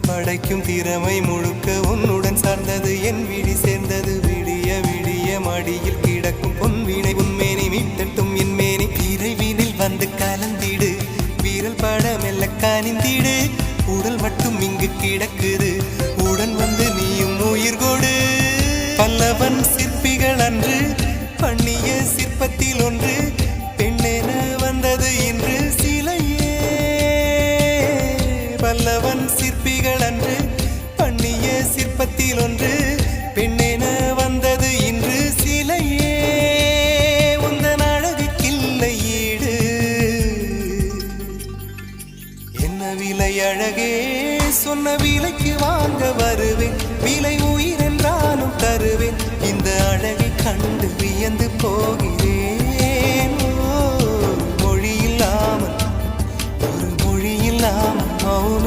படைக்கும் திறமை முழுக்க உன்னுடன் சார்ந்தது என் விழி சேர்ந்தது விடிய விடிய மடியில் கிடக்கும் பொன்வினை உன்மேனி மீட்டட்டும் என் மேனி இறைவினில் வந்து கலந்திடு வீரல் பட மெல்ல காணிந்திடு உடல் மட்டும் இங்கு கிடக்குது உடன் வந்து நீயும் உயிர் கொடு பல்லவன் சிற்பிகள் அன்று பண்ணிய சிற்பத்தில் ஒன்று பெண்ணென வந்தது இன்று சிலையே பல்லவன் சிற்பிகள் அன்று பண்ணிய சிற்பத்தில் ஒன்று பெண்ணென வந்தது இன்று சிலையே உந்தன் அழகுக்கில்லை ஈடு என்ன விலை அழகே சொன்ன விலைக்கு வாங்க வருவேன் விலை உயிர் என்றாலும் தருவேன் இந்த அழகை கண்டு வியந்து போகிறேன் மொழி இல்லாமல் ஒரு மொழி இல்லாமல் மௌன